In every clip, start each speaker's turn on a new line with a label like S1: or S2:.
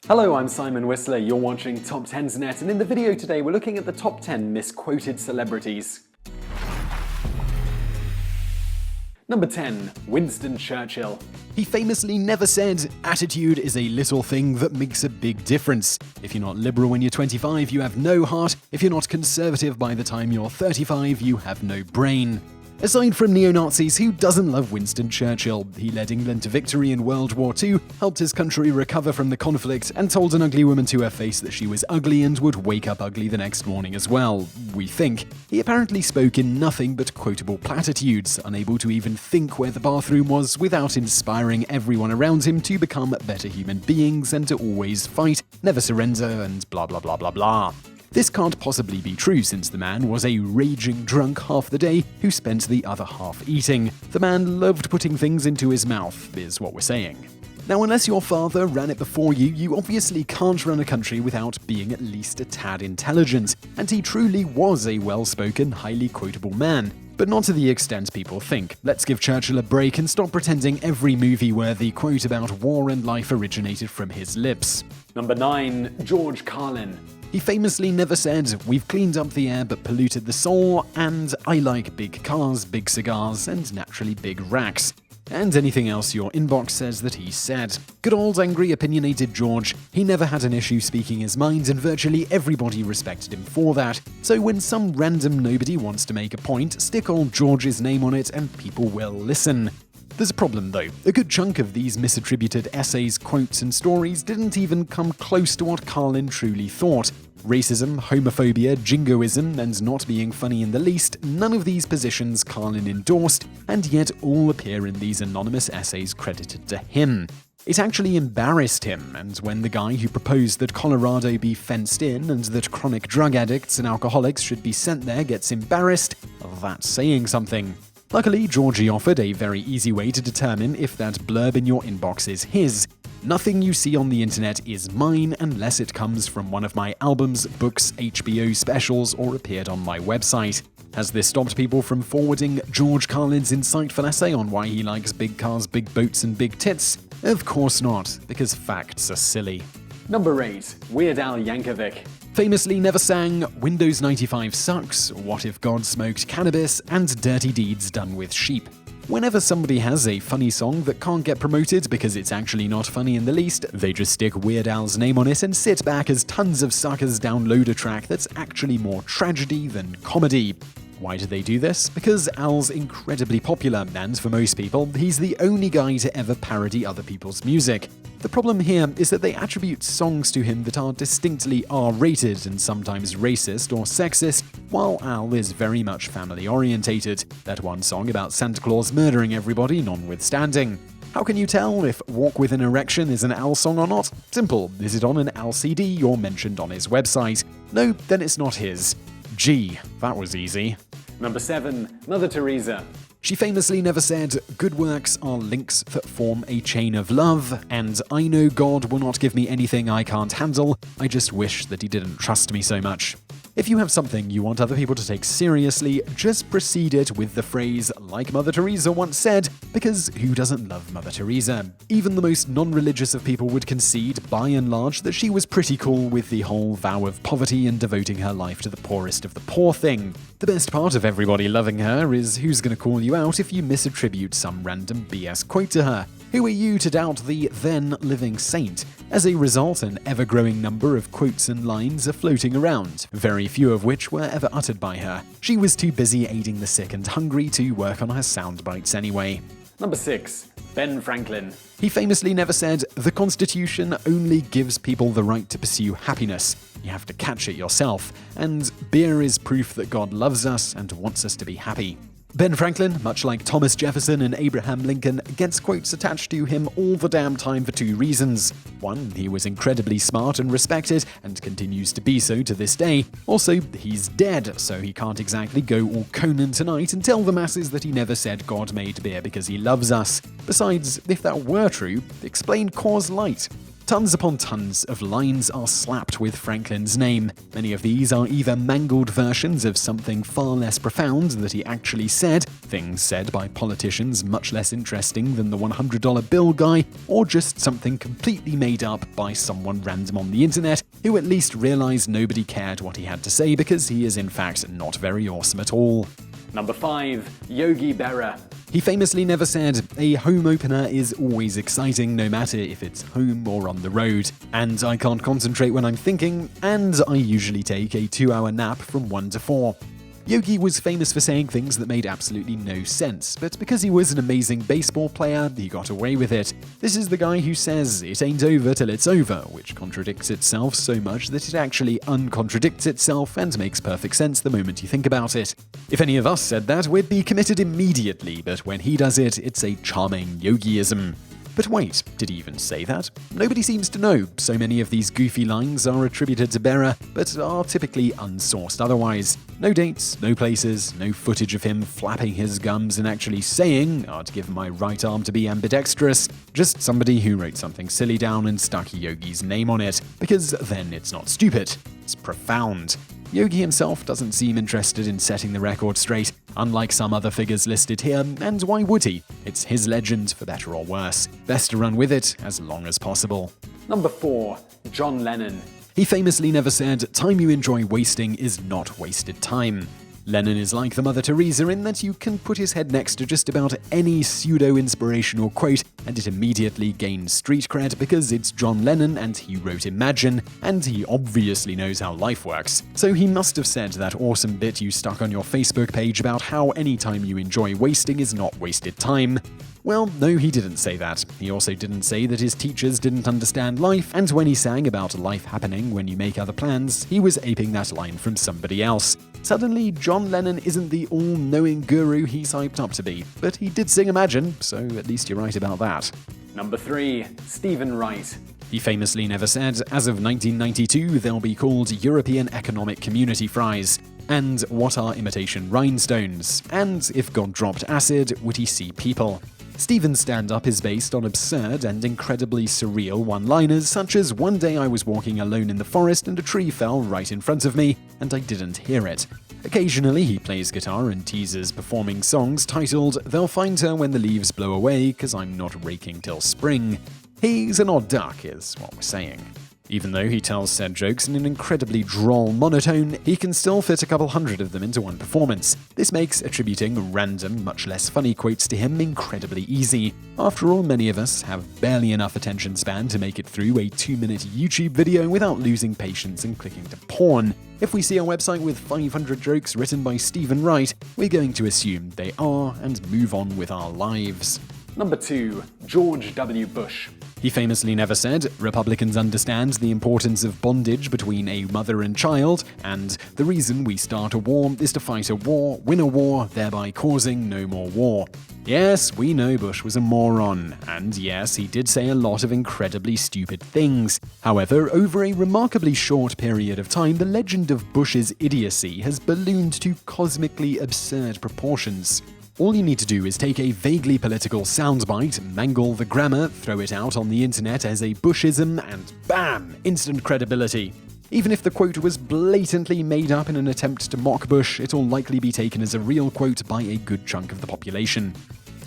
S1: Hello, I'm Simon Whistler, you're watching TopTenzNet, and in the video today we're looking at the top 10 misquoted celebrities. Number 10. Winston Churchill.
S2: He famously never said, "Attitude is a little thing that makes a big difference. If you're not liberal when you're 25, you have no heart. If you're not conservative by the time you're 35, you have no brain." Aside from neo-Nazis, who doesn't love Winston Churchill? He led England to victory in World War II, helped his country recover from the conflict, and told an ugly woman to her face that she was ugly and would wake up ugly the next morning as well, we think. He apparently spoke in nothing but quotable platitudes, unable to even think where the bathroom was without inspiring everyone around him to become better human beings and to always fight, never surrender, and blah blah blah blah blah. This can't possibly be true since the man was a raging drunk half the day who spent the other half eating. The man loved putting things into his mouth, is what we're saying. Now, unless your father ran it before you, you obviously can't run a country without being at least a tad intelligent, and he truly was a well-spoken, highly quotable man. But not to the extent people think. Let's give Churchill a break and stop pretending every movie-worthy quote about war and life originated from his lips.
S1: Number 9. George Carlin.
S2: He famously never said, "We've cleaned up the air but polluted the soul," and "I like big cars, big cigars, and naturally big racks." And anything else your inbox says that he said. Good old angry opinionated George. He never had an issue speaking his mind, and virtually everybody respected him for that. So when some random nobody wants to make a point, stick old George's name on it and people will listen. There's a problem though. A good chunk of these misattributed essays, quotes, and stories didn't even come close to what Carlin truly thought. Racism, homophobia, jingoism, and not being funny in the least, none of these positions Carlin endorsed, and yet all appear in these anonymous essays credited to him. It actually embarrassed him, and when the guy who proposed that Colorado be fenced in and that chronic drug addicts and alcoholics should be sent there gets embarrassed, that's saying something. Luckily, Georgie offered a very easy way to determine if that blurb in your inbox is his. Nothing you see on the internet is mine unless it comes from one of my albums, books, HBO specials, or appeared on my website. Has this stopped people from forwarding George Carlin's insightful essay on why he likes big cars, big boats, and big tits? Of course not, because facts are silly.
S1: Number 8. Weird Al Yankovic.
S2: Famously never sang Windows 95 sucks, What if God smoked cannabis, and dirty deeds done with sheep. Whenever somebody has a funny song that can't get promoted because it's actually not funny in the least, they just stick Weird Al's name on it and sit back as tons of suckers download a track that's actually more tragedy than comedy. Why do they do this? Because Al's incredibly popular, and for most people, he's the only guy to ever parody other people's music. The problem here is that they attribute songs to him that are distinctly R-rated and sometimes racist or sexist, while Al is very much family-orientated. That one song about Santa Claus murdering everybody notwithstanding. How can you tell if Walk With an Erection is an Al song or not? Simple. Is it on an Al CD or mentioned on his website? No, then it's not his. Gee, that was easy.
S1: Number 7. Mother Theresa.
S2: She famously never said, "Good works are links that form a chain of love," and "I know God will not give me anything I can't handle, I just wish that he didn't trust me so much." If you have something you want other people to take seriously, just precede it with the phrase, "like Mother Teresa once said," because who doesn't love Mother Teresa? Even the most non-religious of people would concede, by and large, that she was pretty cool with the whole vow of poverty and devoting her life to the poorest of the poor thing. The best part of everybody loving her is who's gonna call you out if you misattribute some random BS quote to her. Who are you to doubt the then living saint? As a result, an ever-growing number of quotes and lines are floating around, very few of which were ever uttered by her. She was too busy aiding the sick and hungry to work on her sound bites anyway.
S1: Number 6. Ben Franklin.
S2: He famously never said, "The Constitution only gives people the right to pursue happiness. You have to catch it yourself," and "Beer is proof that God loves us and wants us to be happy." Ben Franklin, much like Thomas Jefferson and Abraham Lincoln, gets quotes attached to him all the damn time for two reasons. One, he was incredibly smart and respected, and continues to be so to this day. Also, he's dead, so he can't exactly go all Conan tonight and tell the masses that he never said God made beer because he loves us. Besides, if that were true, explain Coors Light. Tons upon tons of lines are slapped with Franklin's name. Many of these are either mangled versions of something far less profound that he actually said, things said by politicians much less interesting than the $100 bill guy, or just something completely made up by someone random on the internet who at least realized nobody cared what he had to say because he is in fact not very awesome at all.
S1: Number 5. Yogi Berra.
S2: He famously never said, "A home opener is always exciting no matter if it's home or on the road, and I can't concentrate when I'm thinking, and I usually take a 2-hour nap from 1 to 4. Yogi was famous for saying things that made absolutely no sense, but because he was an amazing baseball player, he got away with it. This is the guy who says, "It ain't over till it's over," which contradicts itself so much that it actually uncontradicts itself and makes perfect sense the moment you think about it. If any of us said that, we'd be committed immediately, but when he does it, it's a charming yogiism. But wait, did he even say that? Nobody seems to know. So many of these goofy lines are attributed to Berra, but are typically unsourced otherwise. No dates, no places, no footage of him flapping his gums and actually saying, "I'd give my right arm to be ambidextrous." Just somebody who wrote something silly down and stuck Yogi's name on it, because then it's not stupid, it's profound. Yogi himself doesn't seem interested in setting the record straight, unlike some other figures listed here, and why would he? It's his legend, for better or worse. Best to run with it as long as possible.
S1: Number 4. John Lennon.
S2: He famously never said, "Time you enjoy wasting is not wasted time." Lennon is like the Mother Theresa in that you can put his head next to just about any pseudo-inspirational quote and it immediately gains street cred because it's John Lennon and he wrote Imagine, and he obviously knows how life works. So he must have said that awesome bit you stuck on your Facebook page about how any time you enjoy wasting is not wasted time. Well, no, he didn't say that. He also didn't say that his teachers didn't understand life, and when he sang about life happening when you make other plans, he was aping that line from somebody else. Suddenly, John Lennon isn't the all-knowing guru he's hyped up to be, but he did sing Imagine, so at least you're right about that.
S1: Number 3. Stephen Wright.
S2: He famously never said, "As of 1992, they'll be called European Economic Community fries." And what are imitation rhinestones? And if God dropped acid, would he see people? Stephen's stand-up is based on absurd and incredibly surreal one-liners, such as "One day I was walking alone in the forest and a tree fell right in front of me, and I didn't hear it." Occasionally, he plays guitar and teases performing songs titled "They'll find her when the leaves blow away, 'cause I'm not raking till spring." He's an odd duck, is what we're saying. Even though he tells said jokes in an incredibly droll monotone, he can still fit a couple hundred of them into one performance. This makes attributing random, much less funny quotes to him incredibly easy. After all, many of us have barely enough attention span to make it through a 2-minute YouTube video without losing patience and clicking to porn. If we see a website with 500 jokes written by Stephen Wright, we're going to assume they are and move on with our lives.
S1: Number 2. George W. Bush.
S2: He famously never said, "Republicans understand the importance of bondage between a mother and child, and the reason we start a war is to fight a war, win a war, thereby causing no more war." Yes, we know Bush was a moron, and yes, he did say a lot of incredibly stupid things. However, over a remarkably short period of time, the legend of Bush's idiocy has ballooned to cosmically absurd proportions. All you need to do is take a vaguely political soundbite, mangle the grammar, throw it out on the internet as a Bushism, and bam! Instant credibility. Even if the quote was blatantly made up in an attempt to mock Bush, it'll likely be taken as a real quote by a good chunk of the population.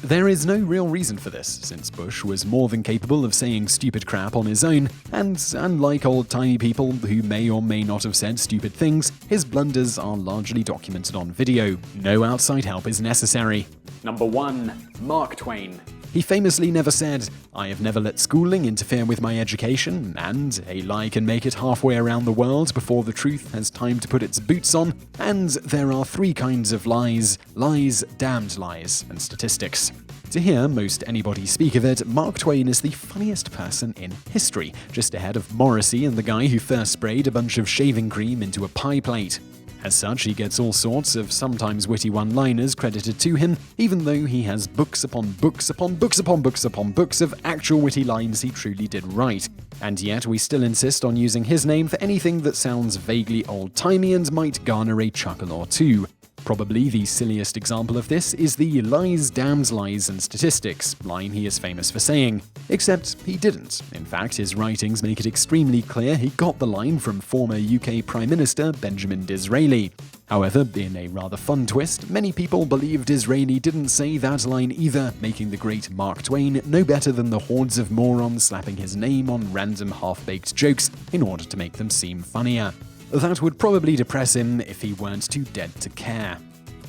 S2: There is no real reason for this, since Bush was more than capable of saying stupid crap on his own, and unlike old-timey people who may or may not have said stupid things, his blunders are largely documented on video. No outside help is necessary.
S1: Number 1. Mark Twain.
S2: He famously never said, "I have never let schooling interfere with my education," and "A lie can make it halfway around the world before the truth has time to put its boots on," and "There are 3 kinds of lies: lies, damned lies, and statistics." To hear most anybody speak of it, Mark Twain is the funniest person in history, just ahead of Morrissey and the guy who first sprayed a bunch of shaving cream into a pie plate. As such, he gets all sorts of sometimes witty one-liners credited to him, even though he has books upon books upon books upon books upon books of actual witty lines he truly did write. And yet we still insist on using his name for anything that sounds vaguely old-timey and might garner a chuckle or two. Probably the silliest example of this is the lies, damns, lies, and statistics line he is famous for saying. Except he didn't. In fact, his writings make it extremely clear he got the line from former UK Prime Minister Benjamin Disraeli. However, in a rather fun twist, many people believe Disraeli didn't say that line either, making the great Mark Twain no better than the hordes of morons slapping his name on random half-baked jokes in order to make them seem funnier. That would probably depress him if he weren't too dead to care.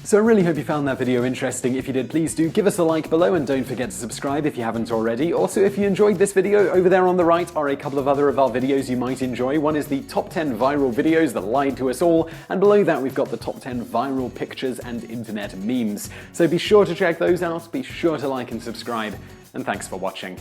S1: So I really hope you found that video interesting. If you did, please do give us a like below and don't forget to subscribe if you haven't already. Also, if you enjoyed this video, over there on the right are a couple of other of our videos you might enjoy. One is the top 10 viral videos that lied to us all, and below that we've got the top 10 viral pictures and internet memes. So be sure to check those out, be sure to like and subscribe, and thanks for watching.